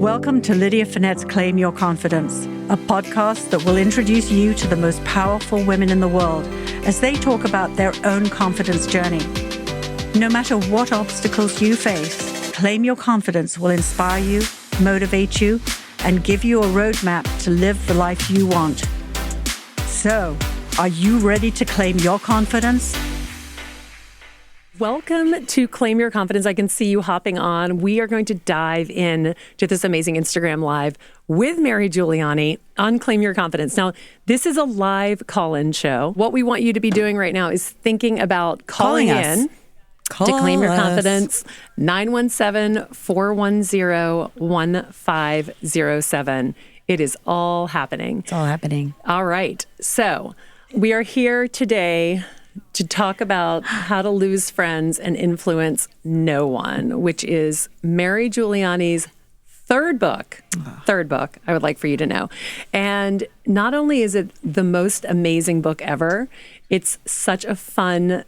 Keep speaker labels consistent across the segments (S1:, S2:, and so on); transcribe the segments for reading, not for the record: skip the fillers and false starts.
S1: Welcome to Lydia Fenet's Claim Your Confidence, a podcast that will introduce you to the most powerful women in the world as they talk about their own confidence journey. No matter what obstacles you face, Claim Your Confidence will inspire you, motivate you, and give you a roadmap to live the life you want. So, are you ready to claim your confidence?
S2: Welcome to Claim Your Confidence. I can see you hopping on. We are going to dive in to this amazing Instagram Live with Mary Giuliani on Claim Your Confidence. Now, this is a live call-in show. What we want you to be doing right now is thinking about calling in to Claim Your Confidence, 917-410-1507. It is all happening.
S3: It's all happening.
S2: All right. So we are here today to talk about how to lose friends and influence no one, which is Mary Giuliani's third book, I would like for you to know. And not only is it the most amazing book ever, it's just such a fun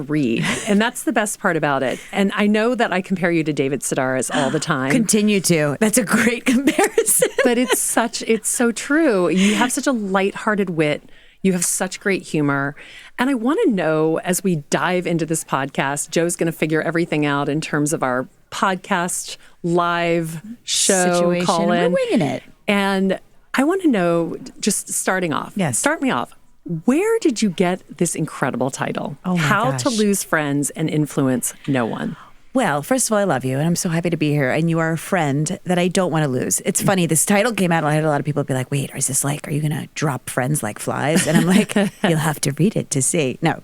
S2: read. And that's the best part about it. And I know that I compare you to David Sedaris all the time.
S3: Continue to. That's a great comparison.
S2: But it's so true. You have such a lighthearted wit. You have such great humor. And I want to know, as we dive into this podcast, Joe's going to figure everything out in terms of our podcast live show
S3: situation.
S2: call-in.
S3: We're winging it.
S2: And I want to know, just starting off, start me off. Where did you get this incredible title?
S3: Oh my
S2: How
S3: gosh.
S2: to Lose Friends and Influence No One?
S3: Well, first of all, I love you, and I'm so happy to be here. And you are a friend that I don't want to lose. It's funny, this title came out, and I had a lot of people be like, wait, is this like, are you going to drop friends like flies? And I'm like, you'll have to read it to see. No.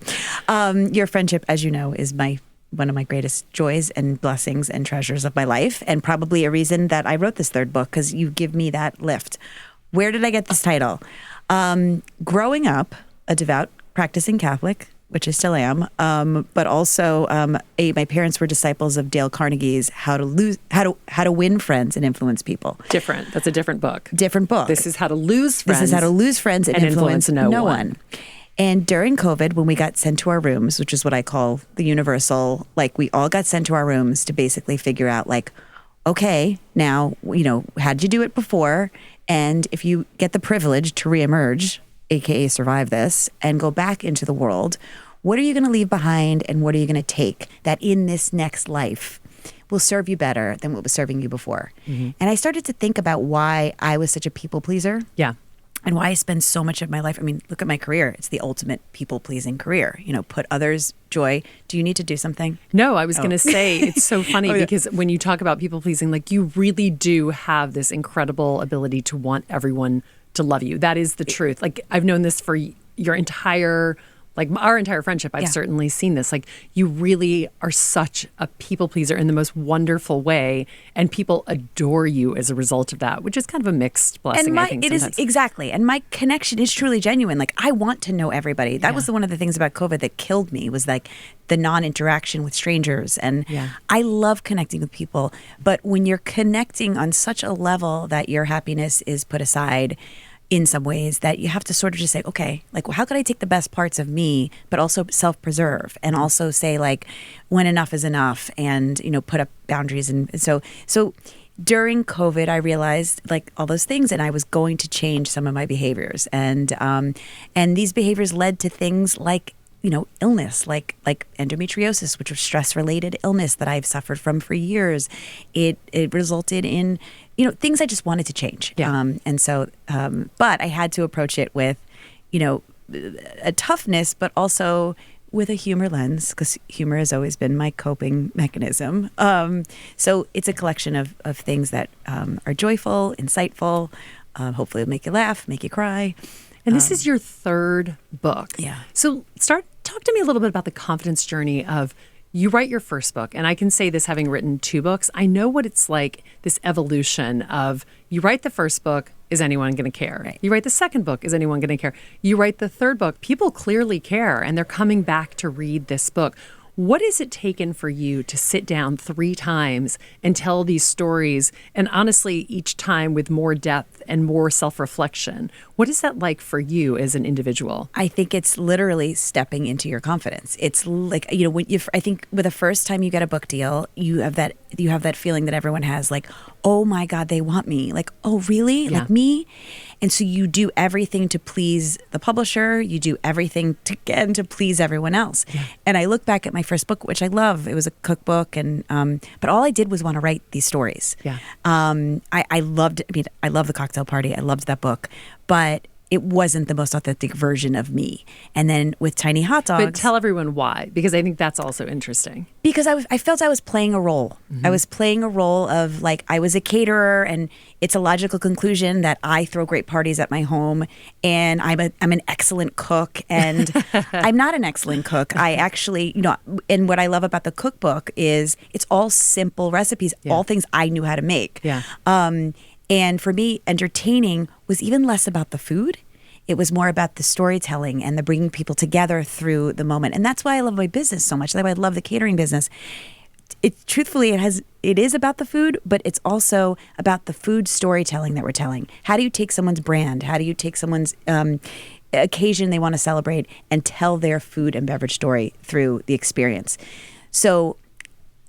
S3: Your friendship, as you know, is one of my greatest joys and blessings and treasures of my life, and probably a reason that I wrote this third book, because you give me that lift. Where did I get this title? Growing up, a devout practicing Catholic, which I still am, but also my parents were disciples of Dale Carnegie's How to Win Friends and Influence People.
S2: Different. That's a different book.
S3: Different book.
S2: This is How to Lose Friends.
S3: This is How to Lose Friends and Influence no one. And during COVID, when we got sent to our rooms, which is what I call the universal, like we all got sent to our rooms to basically figure out like, okay, now, how'd you do it before? And if you get the privilege to reemerge, AKA survive this, and go back into the world, what are you going to leave behind and what are you going to take that in this next life will serve you better than what was serving you before? Mm-hmm. And I started to think about why I was such a people pleaser.
S2: Yeah.
S3: And why I spend so much of my life. I mean, look at my career. It's the ultimate people-pleasing career. Put others' joy. Do you need to do something?
S2: No, I was going to say, it's so funny because when you talk about people-pleasing, like you really do have this incredible ability to want everyone to love you. That is the truth. Like I've known this for your entire, like our entire friendship. I've certainly seen this. Like you really are such a people pleaser in the most wonderful way, and people adore you as a result of that, which is kind of a mixed blessing. I think
S3: it is exactly. And my connection is truly genuine. Like I want to know everybody. That was one of the things about COVID that killed me, was like the non-interaction with strangers. And I love connecting with people, but when you're connecting on such a level that your happiness is put aside in some ways, that you have to sort of just say, okay, like, well, how could I take the best parts of me, but also self-preserve, and also say like, when enough is enough, and put up boundaries. And so during COVID, I realized like all those things, and I was going to change some of my behaviors, and these behaviors led to things like illness, like endometriosis, which was stress-related illness that I've suffered from for years. It resulted in things I just wanted to change. And so, but I had to approach it with, a toughness, but also with a humor lens, because humor has always been my coping mechanism. So it's a collection of things that are joyful, insightful, hopefully it'll make you laugh, make you cry.
S2: And this is your third book.
S3: Yeah.
S2: So talk to me a little bit about the confidence journey of, you write your first book, and I can say this having written 2 books. I know what it's like, this evolution of you write the first book, is anyone going to care? Right. You write the second book, is anyone going to care? You write the third book, people clearly care, and they're coming back to read this book. What has it taken for you to sit down 3 times and tell these stories, and honestly, each time with more depth and more self-reflection? What is that like for you as an individual?
S3: I think it's literally stepping into your confidence. It's like, I think with the first time you get a book deal, you have that you have that feeling that everyone has, like, oh my God, they want me. Like, oh, really?
S2: Yeah.
S3: Like me? And so you do everything to please the publisher. You do everything to please everyone else. Yeah. And I look back at my first book, which I love. It was a cookbook, and but all I did was want to write these stories.
S2: Yeah.
S3: I loved. I mean, I love The Cocktail Party. I loved that book, but it wasn't the most authentic version of me. And then with Tiny Hot Dogs,
S2: But tell everyone why, because I think that's also interesting.
S3: because I felt I was playing a role.
S2: Mm-hmm.
S3: I was playing a role of, like, I was a caterer, and it's a logical conclusion that I throw great parties at my home, and I'm an excellent cook, and I'm not an excellent cook. I actually, and what I love about the cookbook is it's all simple recipes, all things I knew how to make.
S2: Yeah.
S3: And for me, entertaining was even less about the food. It was more about the storytelling and the bringing people together through the moment. And that's why I love my business so much. That's why I love the catering business. Truthfully, it is about the food, but it's also about the food storytelling that we're telling. How do you take someone's brand? How do you take someone's occasion they want to celebrate and tell their food and beverage story through the experience? So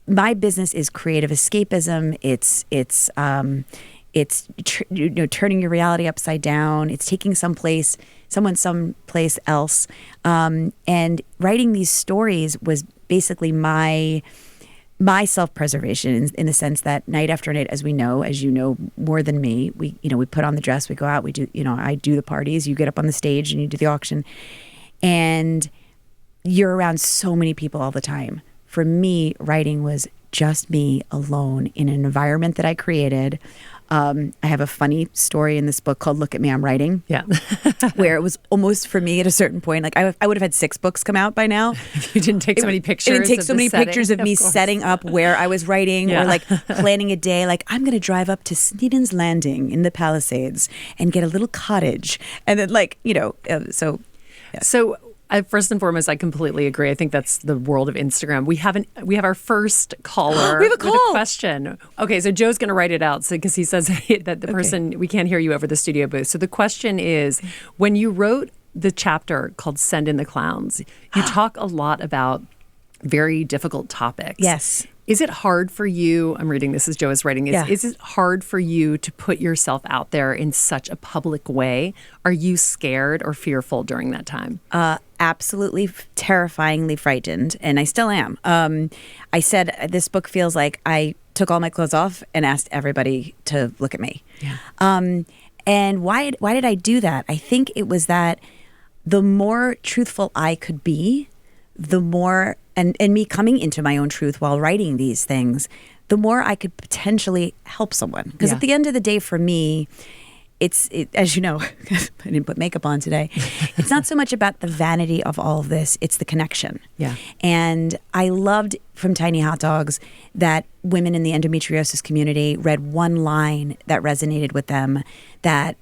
S3: my business is creative escapism. It's turning your reality upside down. It's taking someplace else. And writing these stories was basically my self-preservation in the sense that night after night, as you know more than me, we put on the dress, we go out, we do, I do the parties, you get up on the stage and you do the auction, and you're around so many people all the time. For me, writing was just me alone in an environment that I created. I have a funny story in this book called Look at Me, I'm Writing.
S2: Yeah.
S3: Where it was almost, for me, at a certain point, like I would have had 6 books come out by now.
S2: You didn't take so many pictures.
S3: I didn't take
S2: of
S3: so
S2: the
S3: many
S2: setting,
S3: pictures of me
S2: course.
S3: setting up where I was writing,
S2: Yeah.
S3: or like planning a day. Like, I'm going to drive up to Sneeden's Landing in the Palisades and get a little cottage. And then, so. Yeah.
S2: So first and foremost, I completely agree. I think that's the world of Instagram. We have our first caller.
S3: We have a
S2: with
S3: call.
S2: a question. Okay, so Joe's going to write it out because he says that the person, we can't hear you over the studio booth. So the question is, when you wrote the chapter called Send in the Clowns, you talk a lot about very difficult topics.
S3: Yes.
S2: Is it hard for you, I'm reading this as Joe is writing, is it hard for you to put yourself out there in such a public way? Are you scared or fearful during that time?
S3: Absolutely terrifyingly frightened, and I still am. I said this book feels like I took all my clothes off and asked everybody to look at me.
S2: Yeah.
S3: And why did I do that? I think it was that the more truthful I could be, the more, and me coming into my own truth while writing these things, the more I could potentially help someone. Because at the end of the day, for me, it's as you know, I didn't put makeup on today. It's not so much about the vanity of all of this; it's the connection.
S2: Yeah.
S3: And I loved from Tiny Hot Dogs that women in the endometriosis community read one line that resonated with them, that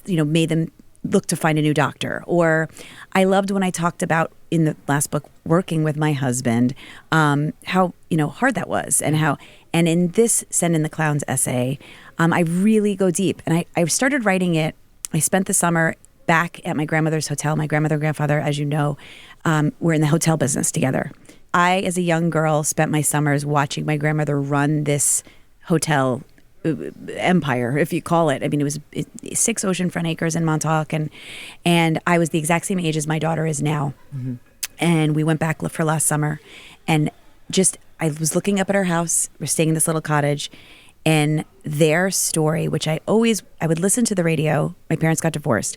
S3: made them look to find a new doctor. Or I loved when I talked about in the last book working with my husband, how hard that was, and in this Send in the Clowns essay, I really go deep. And I started writing it. I spent the summer back at my grandmother's hotel. My grandmother and grandfather, as you know, were in the hotel business together. I, as a young girl, spent my summers watching my grandmother run this hotel empire, if you call it. I mean, it was 6 oceanfront acres in Montauk, and I was the exact same age as my daughter is now. Mm-hmm. And we went back for last summer, and I was looking up at her house. We're staying in this little cottage, and their story, which I would listen to the radio. My parents got divorced.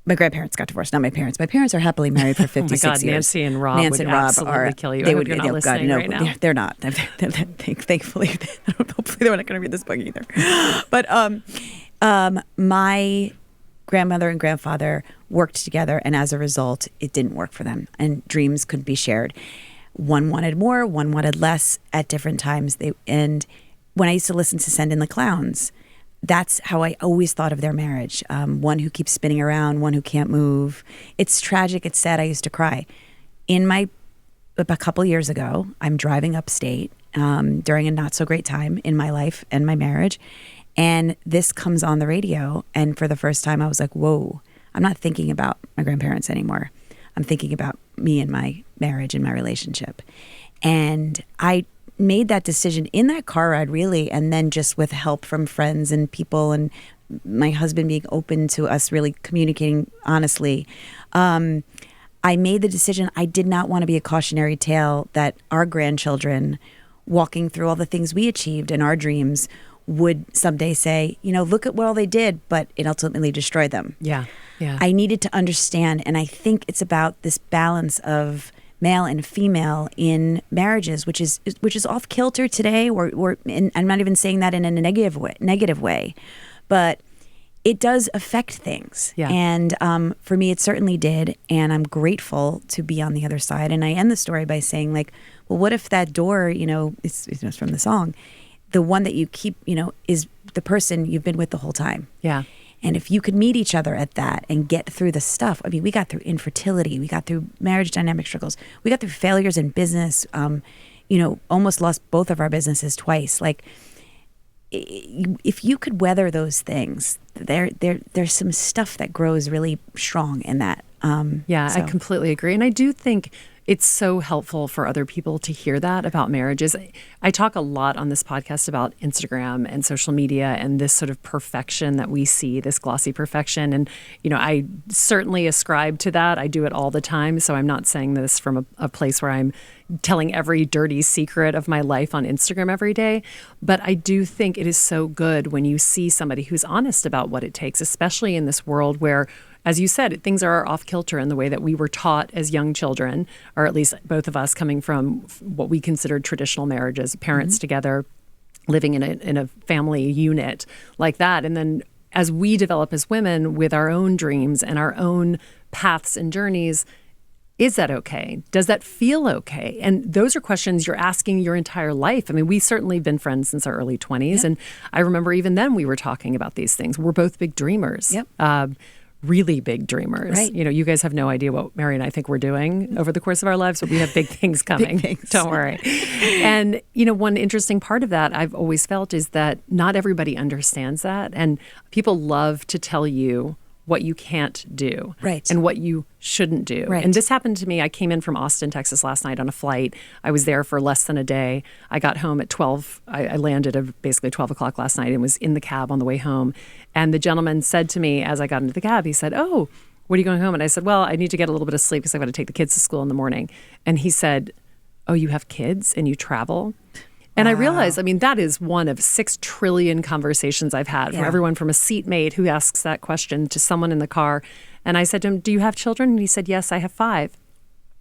S3: My grandparents got divorced, not my parents. My parents are happily married for 56
S2: oh my God,
S3: years.
S2: Nancy and Rob would absolutely kill you. I hope you're not listening right now.
S3: They're not. Thankfully, hopefully they're not going to read this book either. But my grandmother and grandfather worked together, and as a result, it didn't work for them, and dreams couldn't be shared. One wanted more, one wanted less at different times. And when I used to listen to Send in the Clowns, that's how I always thought of their marriage. One who keeps spinning around, one who can't move. It's tragic. It's sad. I used to cry. A couple years ago, I'm driving upstate during a not so great time in my life and my marriage. And this comes on the radio. And for the first time, I was like, whoa, I'm not thinking about my grandparents anymore. I'm thinking about me and my marriage and my relationship. And I made that decision in that car ride, really, and then just with help from friends and people and my husband being open to us really communicating honestly. I made the decision. I did not want to be a cautionary tale that our grandchildren, walking through all the things we achieved in our dreams, would someday say, look at what all they did, but it ultimately destroyed them.
S2: Yeah.
S3: I needed to understand, and I think it's about this balance of male and female in marriages, which is off kilter today. And I'm not even saying that in a negative way, but it does affect things.
S2: Yeah.
S3: And for me, it certainly did. And I'm grateful to be on the other side. And I end the story by saying, like, well, what if that door, it's from the song, the one that you keep, is the person you've been with the whole time.
S2: Yeah.
S3: And if you could meet each other at that and get through the stuff, I mean, we got through infertility, we got through marriage dynamic struggles, we got through failures in business, almost lost both of our businesses twice. Like, if you could weather those things, there's some stuff that grows really strong in that.
S2: I completely agree. And I do think it's so helpful for other people to hear that about marriages. I talk a lot on this podcast about Instagram and social media and this sort of perfection that we see, this glossy perfection. And, I certainly ascribe to that. I do it all the time. So I'm not saying this from a place where I'm telling every dirty secret of my life on Instagram every day. But I do think it is so good when you see somebody who's honest about what it takes, especially in this world where, as you said, things are off kilter in the way that we were taught as young children, or at least both of us coming from what we considered traditional marriages, parents together, living in a family unit like that. And then as we develop as women with our own dreams and our own paths and journeys, is that okay? Does that feel okay? And those are questions you're asking your entire life. I mean, we certainly have been friends since our early 20s. Yep. And I remember even then we were talking about these things. We're both big dreamers.
S3: Yep.
S2: Really big dreamers.
S3: Right.
S2: You guys have no idea what Mary and I think we're doing over the course of our lives, but we have big things coming.
S3: Big things.
S2: Don't worry. And, one interesting part of that I've always felt is that not everybody understands that. And people love to tell you what you can't do.
S3: Right.
S2: And what you shouldn't do.
S3: Right.
S2: And this happened to me. I came in from Austin, Texas last night on a flight. I was there for less than a day. I got home at 12. I landed at basically 12 o'clock last night and was in the cab on the way home. And the gentleman said to me as I got into the cab, he said, "Oh, when are you going home?" And I said, "Well, I need to get a little bit of sleep because I've got to take the kids to school in the morning." And he said, "Oh, you have kids and you travel?" And I realized, that is one of 6 trillion conversations I've had from everyone from a seatmate who asks that question to someone in the car. And I said to him, "Do you have children?" And he said, "Yes, I have 5.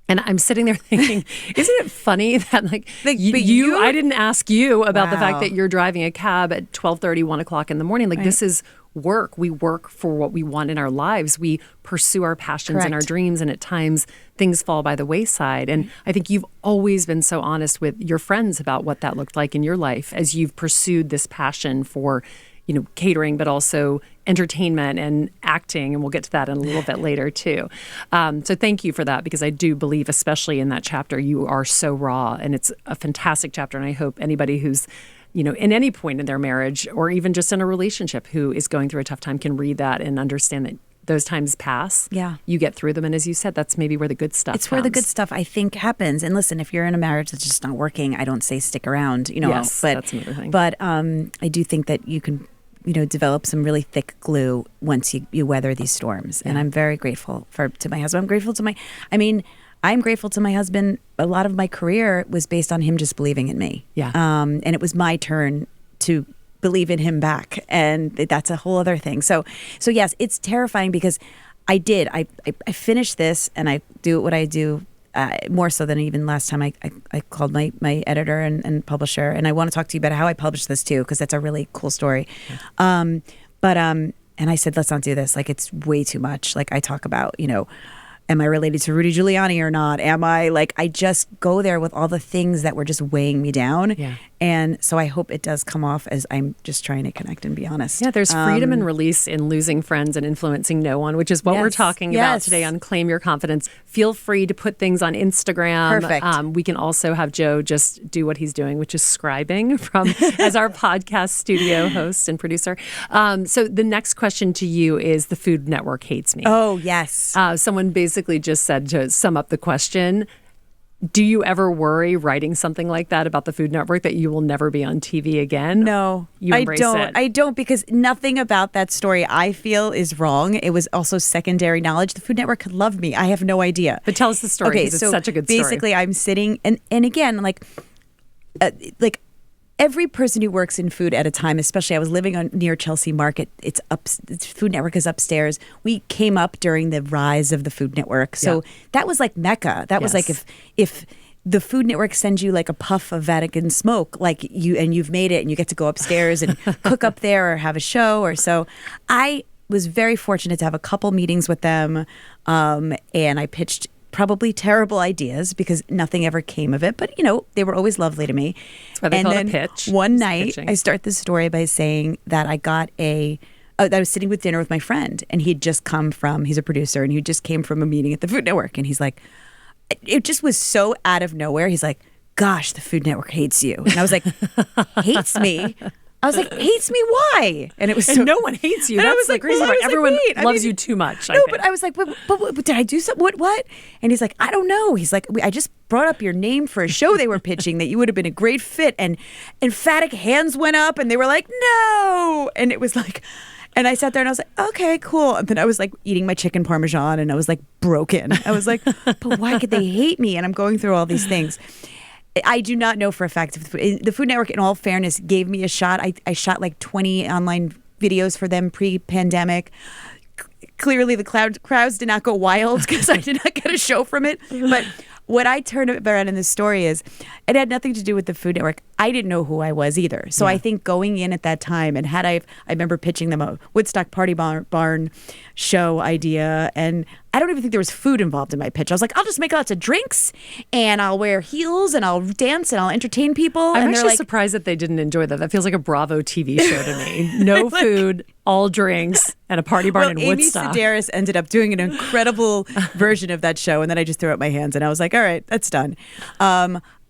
S2: And I'm sitting there thinking, isn't it funny that I didn't ask you about the fact that you're driving a cab at 12:30, 1 o'clock in the morning. Like, this is work. We work for what we want in our lives. We pursue our passions and our dreams. And at times things fall by the wayside. And I think you've always been so honest with your friends about what that looked like in your life as you've pursued this passion for, catering, but also entertainment and acting. And we'll get to that in a little bit later too. So thank you for that, because I do believe, especially in that chapter, you are so raw, and it's a fantastic chapter. And I hope anybody who's in any point in their marriage or even just in a relationship who is going through a tough time can read that and understand that those times pass. Yeah. You get through them. And as you said, that's maybe where the good stuff comes.
S3: Where the good stuff, I think, happens. And listen, if you're in a marriage that's just not working, I don't say stick around,
S2: Yes,
S3: but
S2: that's another thing.
S3: But I do think that you can, develop some really thick glue once you weather these storms. Yeah. And I'm very grateful to my husband. I'm grateful to my husband. A lot of my career was based on him just believing in me.
S2: Yeah.
S3: And it was my turn to believe in him back. And that's a whole other thing. So yes, it's terrifying because I finished this and I do what I do more so than even last time I called my editor and publisher. And I want to talk to you about how I published this too, because that's a really cool story. Yeah. And I said, let's not do this. Like, it's way too much. Like, I talk about, am I related to Rudy Giuliani or not? I just go there with all the things that were just weighing me down.
S2: Yeah.
S3: And so I hope it does come off as I'm just trying to connect and be honest.
S2: Yeah, there's freedom and release in losing friends and influencing no one, which is what we're talking about today on Claim Your Confidence. Feel free to put things on Instagram.
S3: Perfect.
S2: We can also have Joe just do what he's doing, which is scribing as our podcast studio host and producer. So the next question to you is, the Food Network hates me.
S3: Oh, yes.
S2: Someone basically just said, to sum up the question, Do you ever worry writing something like that about the Food Network that you will never be on TV again?
S3: No,
S2: You embrace it.
S3: I don't, because nothing about that story I feel is wrong. It was also secondary knowledge. The Food Network could love me. I have no idea.
S2: But tell us the story, because it's such a good story.
S3: Basically, I'm sitting, and again, like every person who works in food at a time, especially I was living near Chelsea Market. It's Food Network is upstairs. We came up during the rise of the Food Network. So that was like Mecca. That was like if the Food Network sends you like a puff of Vatican smoke, like you've made it and you get to go upstairs and cook up there or have a show or so. I was very fortunate to have a couple meetings with them. And I pitched probably terrible ideas because nothing ever came of it. But, they were always lovely to me.
S2: That's why they call it a pitch.
S3: One night,
S2: pitching.
S3: I start this story by saying that I got that I was sitting with dinner with my friend, and he's a producer, and he just came from a meeting at the Food Network. And he's like, it just was so out of nowhere. He's like, gosh, the Food Network hates you. And I was like, hates me? I was like, hates me? Why? And it was
S2: no one hates you.
S3: And
S2: That's
S3: I was
S2: the
S3: like,
S2: crazy
S3: well,
S2: part.
S3: I was
S2: Everyone
S3: like, wait,
S2: loves you too much.
S3: No, but I was like, but did I do something? What? And he's like, I don't know. He's like, I just brought up your name for a show they were pitching that you would have been a great fit. And emphatic hands went up, and they were like, no. And it was like, and I sat there and I was like, okay, cool. And then I was like eating my chicken parmesan, and I was like broken. I was like, but why could they hate me? And I'm going through all these things. I do not know for a fact if the Food Network, in all fairness, gave me a shot. I shot like 20 online videos for them pre-pandemic. Clearly, the crowds did not go wild because I did not get a show from it. But what I turned around in this story is it had nothing to do with the Food Network. I didn't know who I was either. So I think going in at that time, and I remember pitching them a Woodstock Party Barn show idea, and I don't even think there was food involved in my pitch. I was like, I'll just make lots of drinks, and I'll wear heels, and I'll dance, and I'll entertain people.
S2: I'm
S3: and
S2: actually surprised that they didn't enjoy that. That feels like a Bravo TV show to me. No food, all drinks, and a party barn in Woodstock.
S3: Amy Sedaris ended up doing an incredible version of that show, and then I just threw up my hands, and I was like, all right, that's done.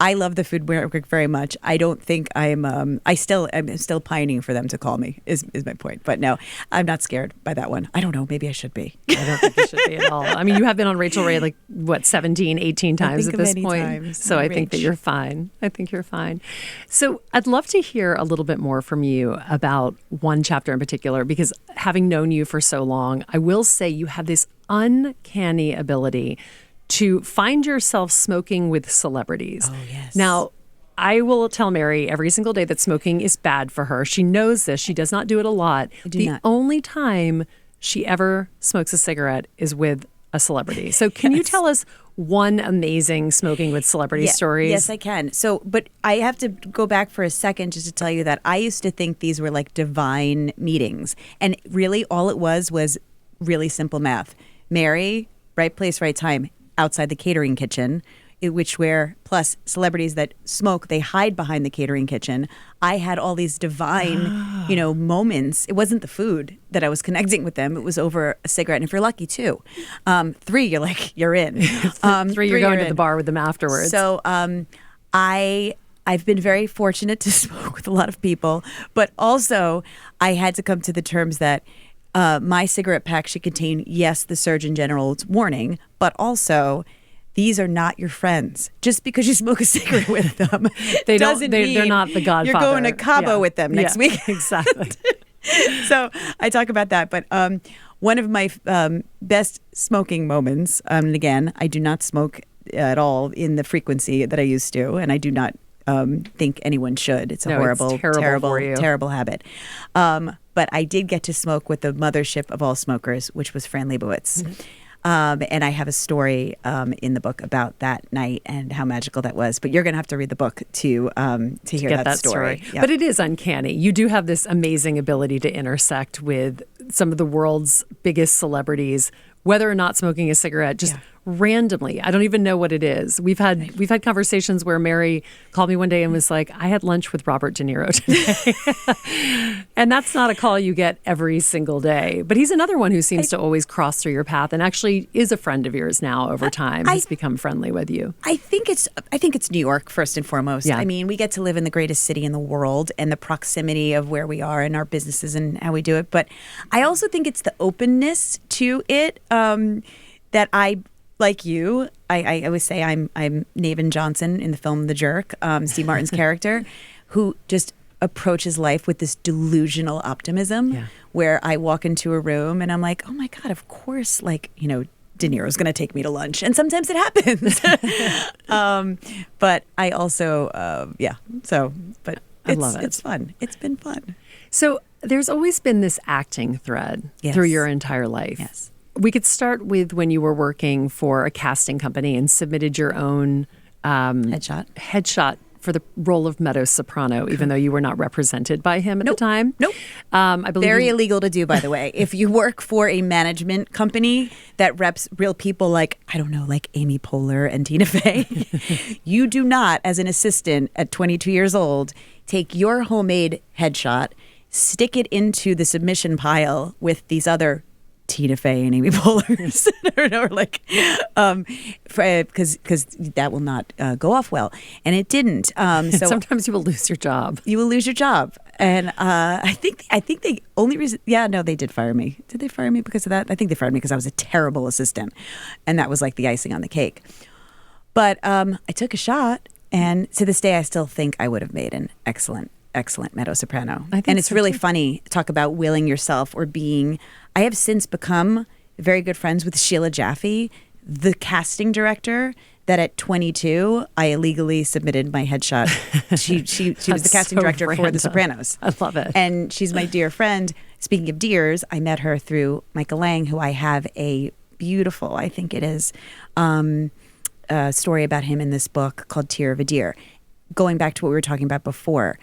S3: I love the Food Network very much. I don't think I'm still pining for them to call me is my point. But no, I'm not scared by that one. I don't know. Maybe I should be.
S2: I don't think you should be at all. I mean, you have been on Rachel Ray 17, 18 times at this point.
S3: Times.
S2: So I think that you're fine. I think you're fine. So I'd love to hear a little bit more from you about one chapter in particular, because having known you for so long, I will say you have this uncanny ability to find yourself smoking with celebrities.
S3: Oh, yes.
S2: Now, I will tell Mary every single day that smoking is bad for her. She knows this. She does not do it a lot. The only time she ever smokes a cigarette is with a celebrity. So can you tell us one amazing smoking with celebrity stories?
S3: Yes, I can. So, but I have to go back for a second just to tell you that I used to think these were like divine meetings. And really all it was really simple math. Mary, right place, right time. Outside the catering kitchen, where plus celebrities that smoke, they hide behind the catering kitchen. I had all these divine, moments. It wasn't the food that I was connecting with them. It was over a cigarette. And if you're lucky, 2. 3, you're in.
S2: 3, you're going to the bar with them afterwards.
S3: So I've been very fortunate to smoke with a lot of people, but also I had to come to the terms that my cigarette pack should contain, yes, the Surgeon General's warning, but also these are not your friends. Just because you smoke a cigarette with them doesn't mean
S2: they're not the Godfather.
S3: You're going to Cabo with them next week.
S2: Exactly.
S3: So I talk about that. But one of my best smoking moments, and again, I do not smoke at all in the frequency that I used to, and I do not think anyone should. It's a horrible, terrible habit. But I did get to smoke with the mothership of all smokers, which was Fran Lebowitz. Mm-hmm. And I have a story in the book about that night and how magical that was. But you're going to have to read the book to hear that story. Yep.
S2: But it is uncanny. You do have this amazing ability to intersect with some of the world's biggest celebrities, whether or not smoking a cigarette, just randomly. I don't even know what it is. We've had conversations where Mary called me one day and was like, I had lunch with Robert De Niro today. And that's not a call you get every single day. But he's another one who seems to always cross through your path and actually is a friend of yours now over time. He's become friendly with you.
S3: I think it's New York first and foremost.
S2: Yeah.
S3: I mean, we get to live in the greatest city in the world and the proximity of where we are in our businesses and how we do it. But I also think it's the openness to it that I like you, I always say I'm Naven Johnson in the film The Jerk, Steve Martin's character, who just approaches life with this delusional optimism where I walk into a room and I'm like, oh my God, of course, like, you know, De Niro's going to take me to lunch. And sometimes it happens. But I also, but
S2: I love it.
S3: It's fun. It's been fun.
S2: So there's always been this acting thread through your entire life.
S3: Yes.
S2: We could start with when you were working for a casting company and submitted your own headshot for the role of Meadow Soprano, even though you were not represented by him at the time.
S3: Nope.
S2: I believe
S3: very illegal to do, by the way. If you work for a management company that reps real people like, I don't know, like Amy Poehler and Tina Fey, you do not, as an assistant at 22 years old, take your homemade headshot, stick it into the submission pile with these other Tina Fey and Amy Poehler's, because that will not go off well, and it didn't. So
S2: sometimes you will lose your job.
S3: You will lose your job, and I think the only reason, they did fire me. Did they fire me because of that? I think they fired me because I was a terrible assistant, and that was like the icing on the cake. But I took a shot, and to this day, I still think I would have made an excellent Meadow Soprano. And it's really funny, talk about willing yourself or being. I have since become very good friends with Sheila Jaffe, the casting director that at 22 I illegally submitted my headshot. She was the casting director for The Sopranos.
S2: I love it.
S3: And she's my dear friend. Speaking of dears, I met her through Michael Lang, who I have a beautiful, I think it is, story about him in this book called Tear of a Deer. Going back to what we were talking about before,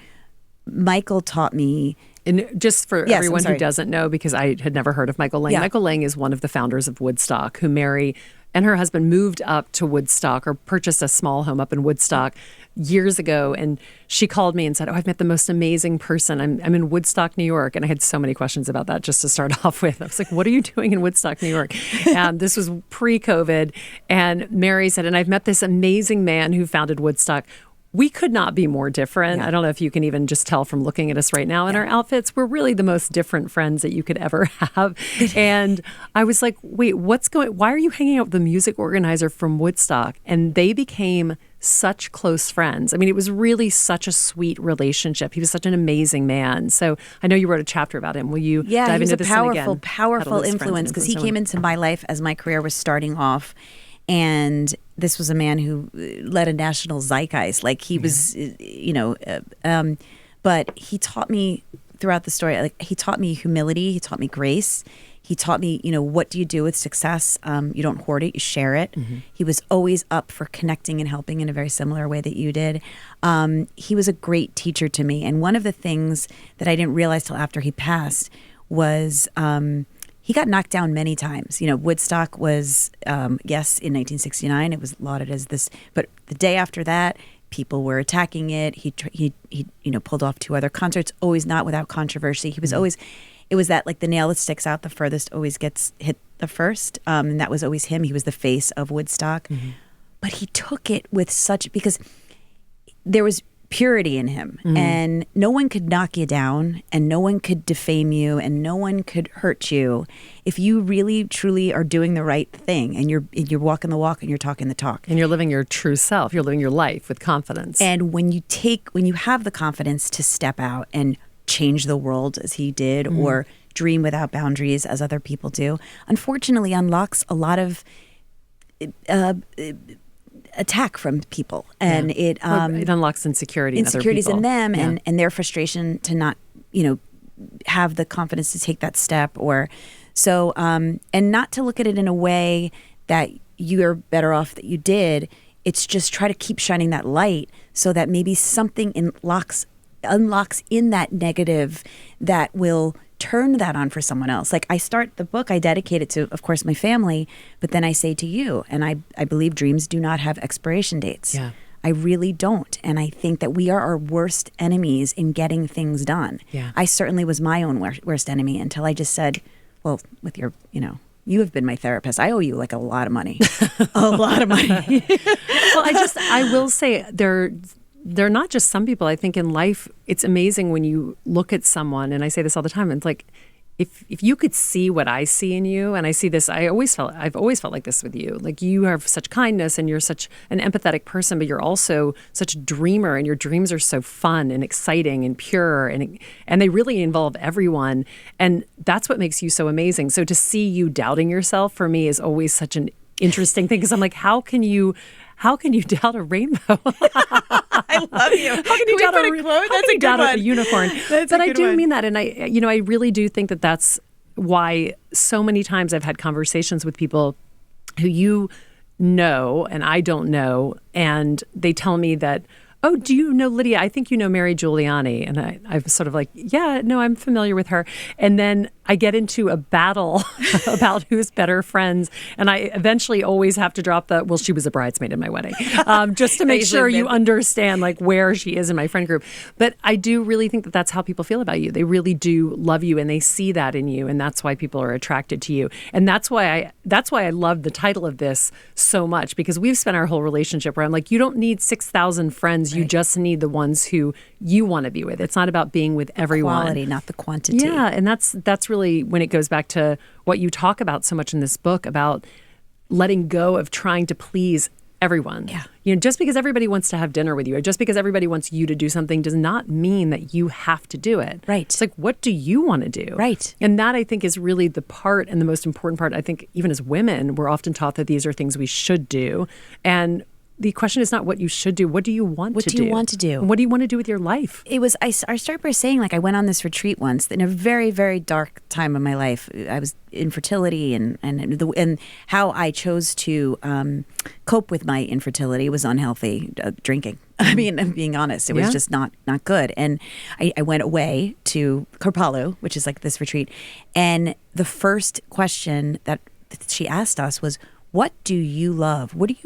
S3: Michael taught me.
S2: And just for everyone who doesn't know, because I had never heard of Michael Lang, Michael Lang is one of the founders of Woodstock, who Mary and her husband moved up to Woodstock, or purchased a small home up in Woodstock years ago. And she called me and said, I've met the most amazing person. I'm in Woodstock, New York. And I had so many questions about that just to start off with. I was like, what are you doing in Woodstock, New York? And this was pre-COVID. And Mary said, and I've met this amazing man who founded Woodstock. We could not be more different. I don't know if you can even just tell from looking at us right now in our outfits. We're really the most different friends that you could ever have. And I was like, wait, why are you hanging out with the music organizer from Woodstock? And they became such close friends. I mean, it was really such a sweet relationship. He was such an amazing man. So I know you wrote a chapter about him. Will you dive into this one again?
S3: Yeah, he was a powerful influence, because he came into my life as my career was starting off. And this was a man who led a national zeitgeist. Like he was, but he taught me throughout the story, like he taught me humility. He taught me grace. He taught me, what do you do with success? You don't hoard it, you share it. Mm-hmm. He was always up for connecting and helping in a very similar way that you did. He was a great teacher to me. And one of the things that I didn't realize till after he passed was, he got knocked down many times. Woodstock was, in 1969, it was lauded as this, but the day after that, people were attacking it. He pulled off 2 other concerts, always not without controversy. He was always, it was that like the nail that sticks out the furthest always gets hit the first. And that was always him. He was the face of Woodstock. Mm-hmm. But he took it with because there was purity in him, and no one could knock you down, and no one could defame you, and no one could hurt you if you really truly are doing the right thing, and you're walking the walk and you're talking the talk,
S2: and you're living your true self. You're living your life with confidence.
S3: And when you have the confidence to step out and change the world as he did, or dream without boundaries as other people do, unfortunately unlocks a lot of attack from people, and it
S2: unlocks insecurities
S3: in them, and their frustration to not have the confidence to take that step, or so and not to look at it in a way that you're better off that you did. It's just try to keep shining that light so that maybe something unlocks in that negative that will turn that on for someone else. Like I start the book, I dedicate it to, of course, my family, but then I say to you, and I believe dreams do not have expiration dates.
S2: Yeah.
S3: I really don't. And I think that we are our worst enemies in getting things done.
S2: Yeah.
S3: I certainly was my own worst enemy until I just said, well, with your, you have been my therapist. I owe you like a lot of money. A lot of money.
S2: Well, I will say they're not just some people. I think in life, it's amazing when you look at someone, and I say this all the time, it's like if you could see what I see in you, and I see this, I've always felt like this with you. Like, you have such kindness and you're such an empathetic person, but you're also such a dreamer, and your dreams are so fun and exciting and pure, and they really involve everyone. And that's what makes you so amazing. So to see you doubting yourself, for me, is always such an interesting thing, because I'm like, how can you doubt a rainbow?
S3: I love you. How can you doubt a quote? That's a good one.
S2: A unicorn. But I do mean that, and I really do think that that's why so many times I've had conversations with people who you know and I don't know, and they tell me that, oh, do you know Lydia? I think you know Mary Giuliani. And I'm sort of like, yeah, no, I'm familiar with her. And then I get into a battle about who's better friends. And I eventually always have to drop the, well, she was a bridesmaid in my wedding, just to make sure you understand like where she is in my friend group. But I do really think that that's how people feel about you. They really do love you, and they see that in you. And that's why people are attracted to you. And that's why I love the title of this so much, because we've spent our whole relationship where I'm like, you don't need 6,000 friends. You just need the ones who you want to be with. It's not about being with everyone.
S3: Quality, not the quantity.
S2: Yeah, and that's really when it goes back to what you talk about so much in this book about letting go of trying to please everyone.
S3: Yeah.
S2: Just because everybody wants to have dinner with you, or just because everybody wants you to do something, does not mean that you have to do it.
S3: Right.
S2: It's like, what do you want to do?
S3: Right.
S2: And that, I think, is really the part, and the most important part. I think even as women, we're often taught that these are things we should do. And the question is not what you should do. What do you want to do?
S3: What do you want to do?
S2: And what do you want to do with your life?
S3: I started by saying, like, I went on this retreat once in a very, very dark time of my life. I was infertility, and how I chose to cope with my infertility was unhealthy drinking. I mean, I'm being honest. It was just not good. And I went away to Korpalu, which is like this retreat. And the first question that she asked us was, what do you love? What is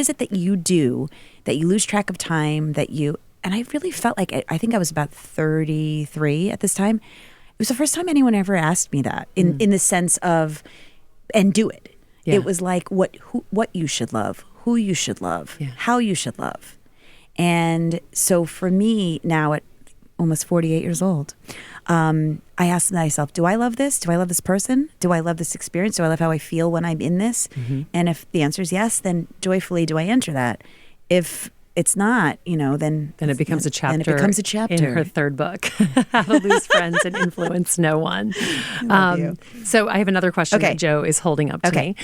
S3: it that you do that you lose track of time, and I really felt like, I think I was about 33 at this time. It was the first time anyone ever asked me that in the sense of, and do it. Yeah. It was like what you should love, who you should love, how you should love. And so for me now at almost 48 years old, I asked myself, do I love this? Do I love this person? Do I love this experience? Do I love how I feel when I'm in this? Mm-hmm. And if the answer is yes, then joyfully do I enter that. If it's not, then
S2: it becomes a chapter.
S3: Then it becomes a chapter
S2: in her third book, How to Lose Friends and Influence No One. So I have another question that Joe is holding up to me.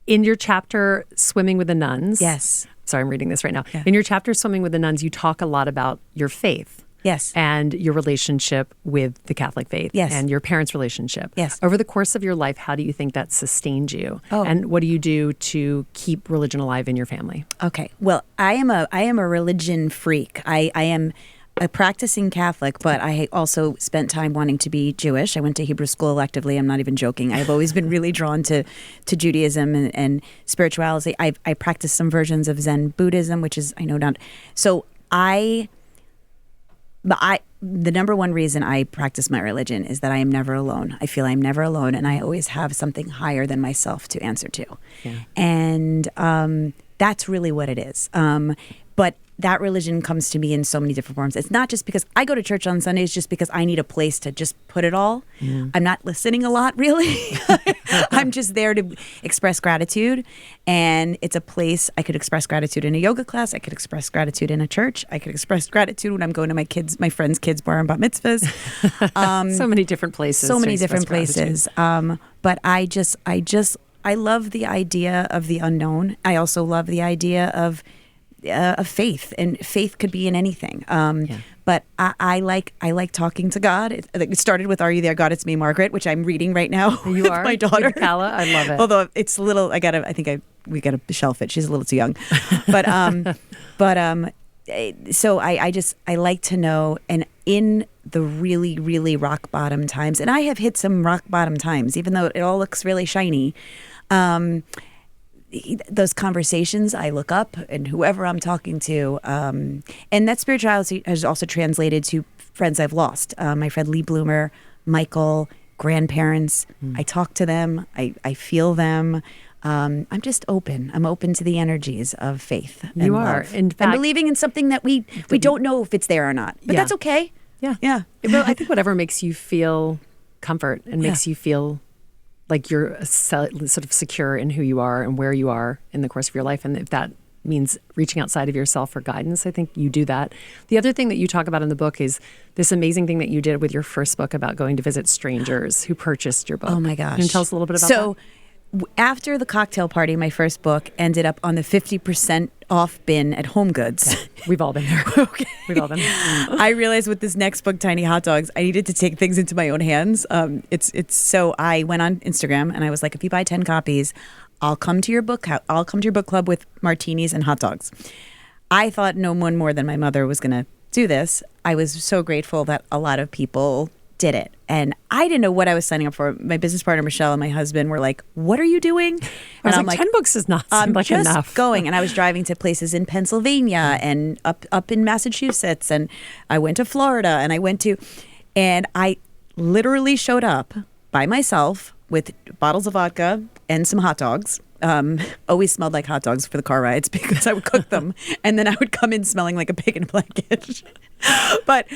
S2: In your chapter, Swimming with the Nuns.
S3: Yes.
S2: Sorry, I'm reading this right now. Yeah. In your chapter, Swimming with the Nuns, you talk a lot about your faith.
S3: Yes.
S2: And your relationship with the Catholic faith.
S3: Yes.
S2: And your parents' relationship.
S3: Yes.
S2: Over the course of your life, how do you think that sustained you?
S3: Oh.
S2: And what do you do to keep religion alive in your family?
S3: Okay. Well, I am a religion freak. I am a practicing Catholic, but I also spent time wanting to be Jewish. I went to Hebrew school electively. I'm not even joking. I've always been really drawn to Judaism and spirituality. I practice some versions of Zen Buddhism, which is, I know not. So the number one reason I practice my religion is that I am never alone. I feel I'm never alone, and I always have something higher than myself to answer to. Yeah. And that's really what it is. But that religion comes to me in so many different forms. It's not just because I go to church on Sundays just because I need a place to just put it all. Yeah. I'm not listening a lot, really. I'm just there to express gratitude. And it's a place I could express gratitude in a yoga class. I could express gratitude in a church. I could express gratitude when I'm going to my friends' kids' bar and bat mitzvahs.
S2: So many different places.
S3: So many different places. But I love the idea of the unknown. I also love the idea of faith, and faith could be in anything. But I like talking to God. It started with "Are you there, God? It's me, Margaret," which I'm reading right now.
S2: You
S3: with
S2: are
S3: my daughter,
S2: with Kala. I love it.
S3: Although it's a little, we gotta shelf it. She's a little too young. So I like to know, and in the really, really rock bottom times, and I have hit some rock bottom times, even though it all looks really shiny. Those conversations, I look up and whoever I'm talking to, and that spirituality has also translated to friends I've lost. My friend Lee Bloomer, Michael, grandparents. I talk to them. I feel them. I'm just open. I'm open to the energies of faith. And
S2: you are,
S3: love.
S2: in fact,
S3: and believing in something that we don't know if it's there or not. But that's okay.
S2: Yeah.
S3: Yeah.
S2: Well, I think whatever makes you feel comfort and makes you feel like you're sort of secure in who you are and where you are in the course of your life. And if that means reaching outside of yourself for guidance, I think you do that. The other thing that you talk about in the book is this amazing thing that you did with your first book about going to visit strangers who purchased your book.
S3: Oh my gosh.
S2: Can you tell us a little bit about that?
S3: After the cocktail party, my first book ended up on the 50% off bin at Home Goods.
S2: Yeah, we've all been there.
S3: Okay.
S2: We've all been there.
S3: I realized with this next book, Tiny Hot Dogs, I needed to take things into my own hands. So I went on Instagram and I was like, if you buy 10 copies, I'll come to your book club with martinis and hot dogs. I thought no one more than my mother was going to do this. I was so grateful that a lot of people did it. And I didn't know what I was signing up for. My business partner, Michelle, and my husband were like, what are you doing?
S2: And I'm like, 10 books is not like
S3: just
S2: enough.
S3: Going. And I was driving to places in Pennsylvania and up in Massachusetts. And I went to Florida and I literally showed up by myself with bottles of vodka and some hot dogs. Always smelled like hot dogs for the car rides because I would cook them. And then I would come in smelling like a pig in a blanket. But,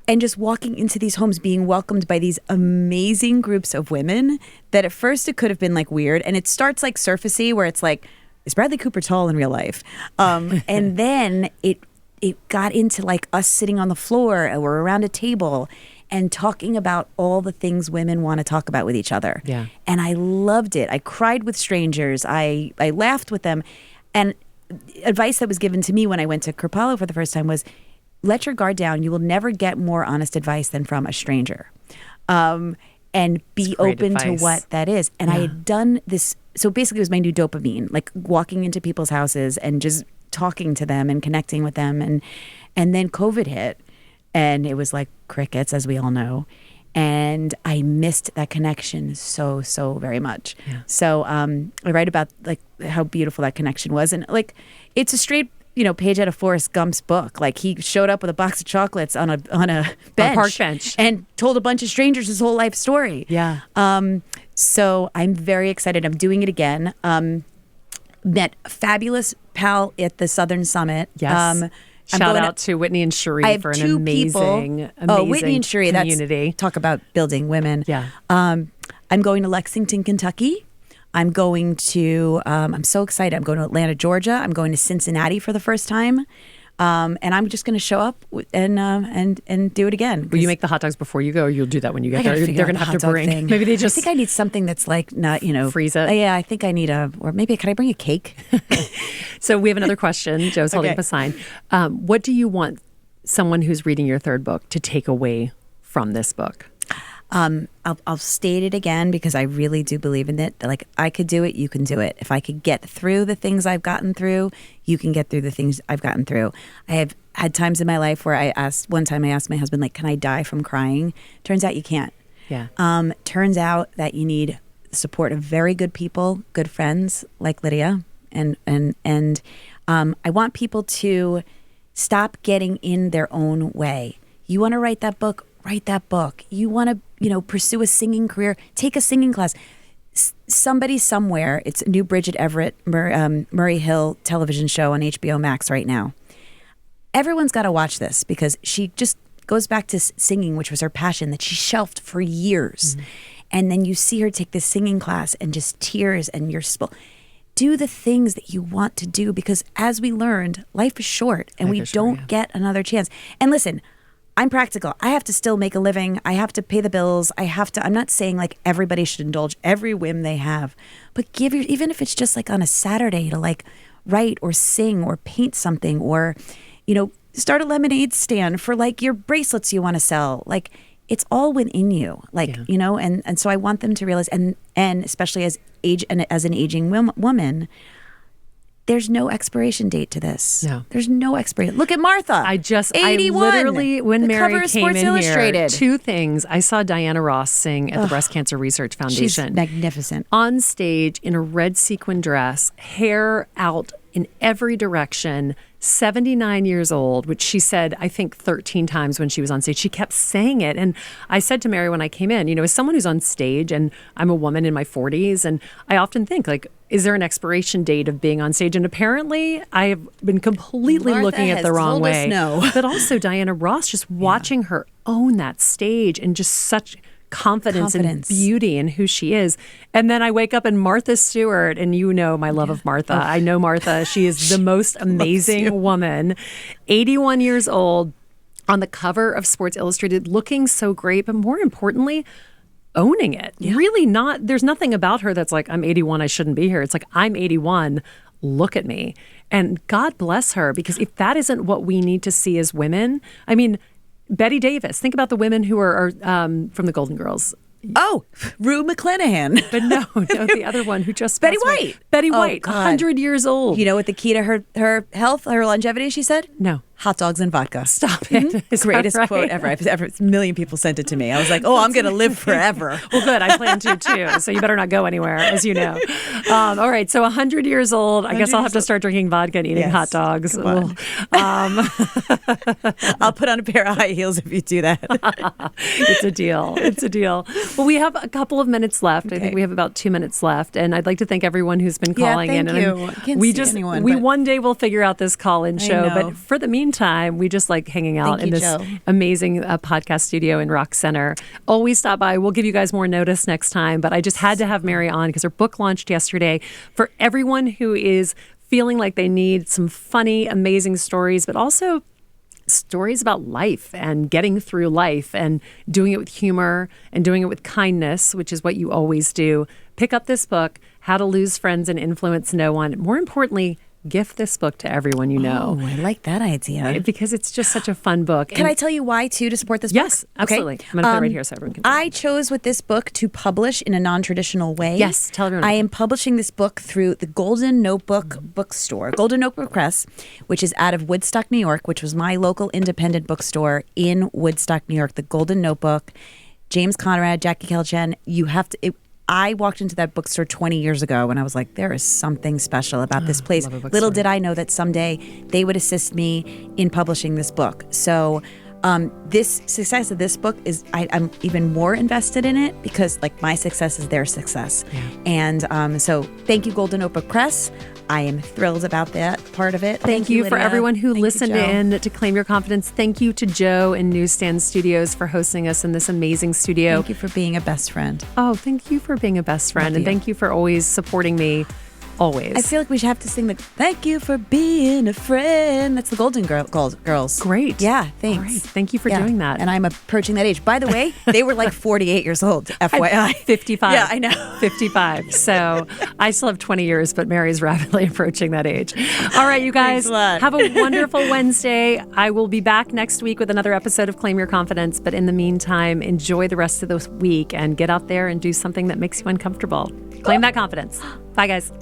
S3: and just walking into these homes, being welcomed by these amazing groups of women that at first it could have been like weird. And it starts like surfacey where it's like, is Bradley Cooper tall in real life? And then it got into like us sitting on the floor or around a table and talking about all the things women want to talk about with each other.
S2: Yeah.
S3: And I loved it. I cried with strangers. I laughed with them. And advice that was given to me when I went to Kripalu for the first time was, let your guard down. You will never get more honest advice than from a stranger. And be open to what that is. And I had done this. So basically it was my new dopamine, like walking into people's houses and just talking to them and connecting with them. And then COVID hit and it was like crickets, as we all know. And I missed that connection so very much. Yeah. So I write about like how beautiful that connection was. And like, it's a straight, page out of Forrest Gump's book. Like he showed up with a box of chocolates on a bench,
S2: park bench,
S3: and told a bunch of strangers his whole life story.
S2: Yeah.
S3: So I'm very excited. I'm doing it again. Met a fabulous pal at the Southern Summit.
S2: Yes. Shout out to Whitney and Cherie for an amazing
S3: Whitney and Cherie,
S2: community.
S3: Talk about building women.
S2: Yeah.
S3: I'm going to Lexington, Kentucky. I'm going to, I'm so excited. I'm going to Atlanta, Georgia. I'm going to Cincinnati for the first time. And I'm just going to show up and do it again.
S2: Will you make the hot dogs before you go, or you'll do that when you get there? They're going to have to bring.
S3: Thing.
S2: Maybe they just.
S3: I think I need something that's like not,
S2: freeze it.
S3: Yeah, I think I need or maybe could I bring a cake?
S2: So we have another question. Joe's holding up a sign. What do you want someone who's reading your third book to take away from this book?
S3: I'll state it again because I really do believe in it. Like, I could do it, you can do it. If I could get through the things I've gotten through, you can get through the things I've gotten through. I have had times in my life where one time I asked my husband, like, can I die from crying? Turns out you can't.
S2: Yeah.
S3: Turns out that you need the support of very good people, good friends like Lydia. And I want people to stop getting in their own way. You want to write that book? Write that book. You want to, pursue a singing career? Take a singing class. Somebody somewhere, it's a new Bridget Everett, Murray Hill television show on HBO Max right now. Everyone's got to watch this because she just goes back to singing, which was her passion that she shelved for years. Mm-hmm. And then you see her take this singing class and just tears and you're do the things that you want to do because as we learned, life is short and we don't get another chance. And listen, I'm practical. I have to still make a living. I have to pay the bills. I'm not saying like everybody should indulge every whim they have, but even if it's just like on a Saturday to like write or sing or paint something or, start a lemonade stand for like your bracelets you want to sell. Like it's all within you, and so I want them to realize, and especially as an aging woman, there's no expiration date to this.
S2: No.
S3: There's no expiration. Look at Martha. 81.
S2: I literally, when Mary came in
S3: Illustrated.
S2: Here, two things. I saw Diana Ross sing at the Breast Cancer Research Foundation.
S3: She's magnificent.
S2: On stage in a red sequin dress, hair out in every direction, 79 years old, which she said, I think 13 times when she was on stage. She kept saying it. And I said to Mary when I came in, as someone who's on stage, and I'm a woman in my 40s, and I often think, like, is there an expiration date of being on stage? And apparently I have been completely
S3: Martha
S2: looking at the wrong
S3: told us
S2: way.
S3: no.
S2: But also Diana Ross, just watching her own that stage and just such confidence and beauty in who she is. And then I wake up and Martha Stewart, and my love of Martha. I know Martha. She is the most amazing woman, 81 years old, on the cover of Sports Illustrated, looking so great, but more importantly, owning it. Yeah. Really there's nothing about her that's like, I'm 81, I shouldn't be here. It's like, I'm 81, look at me. And God bless her, because if that isn't what we need to see as women, I mean, Betty Davis, think about the women who are from the Golden Girls.
S3: Oh, Rue McClanahan.
S2: But no, the other one who just
S3: Betty
S2: passed away.
S3: White.
S2: Betty White, 100 years old.
S3: You know what the key to her health, her longevity, she said?
S2: No.
S3: Hot dogs and vodka.
S2: Stop it.
S3: Mm-hmm. Greatest quote ever. A million people sent it to me. I was like, oh, I'm going to live forever.
S2: Well, good. I plan to too. So you better not go anywhere, as you know. All right. So 100 years old. I guess I'll have to start drinking vodka and eating hot dogs.
S3: I'll put on a pair of high heels if you do that.
S2: It's a deal. It's a deal. Well, we have a couple of minutes left. Okay. I think we have about 2 minutes left. And I'd like to thank everyone who's been calling in.
S3: Thank you.
S2: We one day will figure out this call-in show. But for the meantime, we just like hanging out in this amazing podcast studio in Rock Center. Always stop by. We'll give you guys more notice next time. But I just had to have Mary on because her book launched yesterday. For everyone who is feeling like they need some funny, amazing stories, but also stories about life and getting through life and doing it with humor and doing it with kindness, which is what you always do. Pick up this book, How to Lose Friends and Influence No One. More importantly, gift this book to everyone you know.
S3: Oh, I like that idea.
S2: Because it's just such a fun book.
S3: Can I tell you why, too, to support this book?
S2: Yes, absolutely. Okay. I'm going to put it right here so everyone can see.
S3: I chose with this book to publish in a non-traditional way.
S2: Yes, tell everyone.
S3: I am publishing this book through the Golden Notebook bookstore, Golden Notebook Press, which is out of Woodstock, New York, which was my local independent bookstore in Woodstock, New York. The Golden Notebook, James Conrad, Jackie Kelchen. I walked into that bookstore 20 years ago and I was like, there is something special about this place. Little did I know that someday they would assist me in publishing this book. So this success of this book is, I'm even more invested in it because like my success is their success. Yeah. And so thank you, Golden Notebook Press. I am thrilled about that part of it.
S2: Thank you for everyone who listened in to Claim Your Confidence. Thank you to Joe and Newsstand Studios for hosting us in this amazing studio.
S3: Thank you for being a best friend.
S2: Oh, thank you for being a best friend. And thank you for always supporting me. Always.
S3: I feel like we should have to sing the "Thank you for being a friend." That's the Golden Girls.
S2: Great.
S3: Yeah, thanks.
S2: All right. Thank you for doing that.
S3: And I'm approaching that age. By the way, they were like 48 years old, FYI.
S2: 55.
S3: Yeah, I know.
S2: 55. So I still have 20 years, but Mary's rapidly approaching that age. All right, you guys, have a wonderful Wednesday. I will be back next week with another episode of Claim Your Confidence. But in the meantime, enjoy the rest of the week and get out there and do something that makes you uncomfortable. Claim that confidence. Bye, guys.